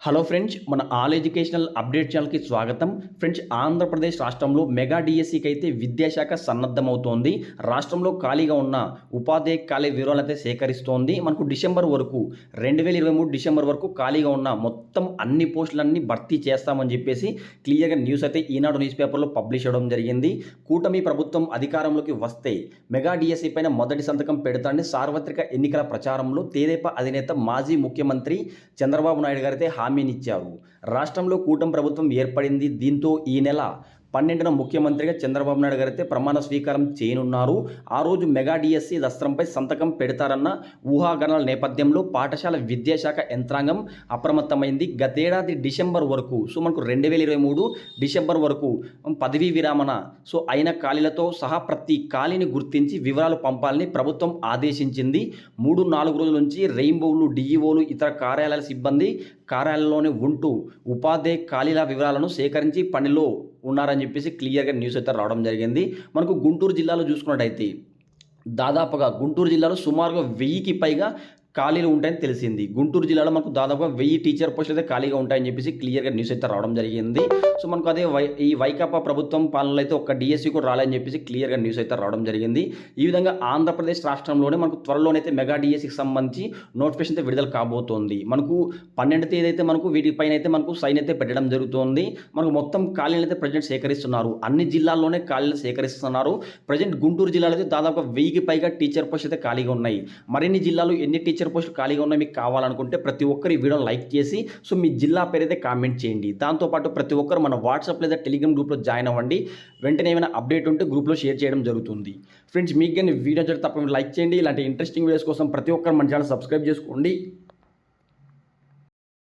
Hello friends, మన all educational update ఛానల్కి స్వాగతం. ఫ్రెండ్స్, ఆంధ్రప్రదేశ్ రాష్ట్రంలో మెగా డిఎస్సికి అయితే విద్యాశాఖ సన్నద్ధమవుతోంది. రాష్ట్రంలో ఖాళీగా ఉన్న ఉపాధ్యాయ ఖాళీ వివరాలు అయితే సేకరిస్తోంది. మనకు డిసెంబర్ వరకు 2023 డిసెంబర్ వరకు ఖాళీగా ఉన్న మొత్తం అన్ని పోస్టులన్నీ భర్తీ చేస్తామని చెప్పేసి క్లియర్గా న్యూస్ అయితే ఈనాడు న్యూస్ పేపర్లో పబ్లిష్ అవ్వడం జరిగింది. కూటమి ప్రభుత్వం అధికారంలోకి వస్తే మెగా డిఎస్సి పైన మొదటి సంతకం పెడతానని సార్వత్రిక ఎన్నికల ప్రచారంలో తెదేపా అధినేత మాజీ ముఖ్యమంత్రి చంద్రబాబు నాయుడు గారు అయితే హామీనిచ్చారు. రాష్ట్రంలో కూటమి ప్రభుత్వం ఏర్పడింది. దీంతో ఈ నెల 12న ముఖ్యమంత్రిగా చంద్రబాబు నాయుడు గారు అయితే ప్రమాణ స్వీకారం చేయనున్నారు. ఆ రోజు మెగా డిఎస్సి దస్త్రంపై సంతకం పెడతారన్న ఊహాగానాల నేపథ్యంలో పాఠశాల విద్యాశాఖ యంత్రాంగం అప్రమత్తమైంది. గతేడాది డిసెంబర్ వరకు మనకు 2023 డిసెంబర్ వరకు పదవీ విరామణ అయిన ఖాళీలతో సహా ప్రతి ఖాళీని గుర్తించి వివరాలు పంపాలని ప్రభుత్వం ఆదేశించింది. 3-4 రోజుల నుంచి రెయిన్బోలు, డిఈఓలు, ఇతర కార్యాలయాల సిబ్బంది కార్యాలయంలోనే ఉంటూ ఉపాధ్యాయ ఖాళీల వివరాలను సేకరించి పనిలో ఉన్నారని చెప్పేసి క్లియర్గా న్యూస్ అయితే రావడం జరిగింది. మనకు గుంటూరు జిల్లాలో చూసుకున్నట్టయితే దాదాపుగా గుంటూరు జిల్లాలో సుమారుగా 1000కి పైగా ఖాళీలు ఉంటాయని తెలిసింది. గుంటూరు జిల్లాలో మనకు దాదాపుగా 1000 టీచర్ పోస్టులు అయితే ఖాళీగా ఉంటాయని చెప్పేసి క్లియర్గా న్యూస్ అయితే రావడం జరిగింది. మనకు అదే ఈ వైకాపా ప్రభుత్వం పాలనలో అయితే ఒక్క డిఎస్సి కూడా రాలేదని చెప్పేసి క్లియర్గా న్యూస్ అయితే రావడం జరిగింది. ఈ విధంగా ఆంధ్రప్రదేశ్ రాష్ట్రంలోనే మనకు త్వరలోనైతే మెగా డిఎస్సికి సంబంధించి నోటిఫికేషన్ అయితే విడుదల కాబోతోంది. మనకు 12వ తేదీ అయితే మనకు వీటిపైన అయితే మనకు సైన్ అయితే పెట్టడం జరుగుతుంది. మనకు మొత్తం ఖాళీలు అయితే ప్రజెంట్ సేకరిస్తున్నారు. అన్ని జిల్లాల్లోనే ఖాళీలు సేకరిస్తున్నారు. ప్రజెంట్ గుంటూరు జిల్లాలో అయితే దాదాపు 1000కి పైగా టీచర్ పోస్టులు అయితే ఖాళీగా ఉన్నాయి. మరిన్ని జిల్లాలు ఎన్ని టీచర్ పోస్టులు ఖాళీగా ఉన్నాయి మీకు కావాలనుకుంటే ప్రతి ఒక్కరు ఈ వీడియోని లైక్ చేసి మీ జిల్లా పేరు అయితే కామెంట్ చేయండి. దాంతోపాటు ప్రతి ఒక్కరు మన వాట్సాప్ లేదా టెలిగ్రామ్ గ్రూప్లో జాయిన్ అవ్వండి. వెంటనే ఏమైనా అప్డేట్ ఉంటే గ్రూప్లో షేర్ చేయడం జరుగుతుంది. ఫ్రెండ్స్, మీకు కానీ వీడియో తప్పకుండా లైక్ చేయండి. ఇలాంటి ఇంట్రెస్టింగ్ వీడియోస్ కోసం ప్రతి ఒక్కరు మన ఛానల్ సబ్స్క్రైబ్ చేసుకోండి.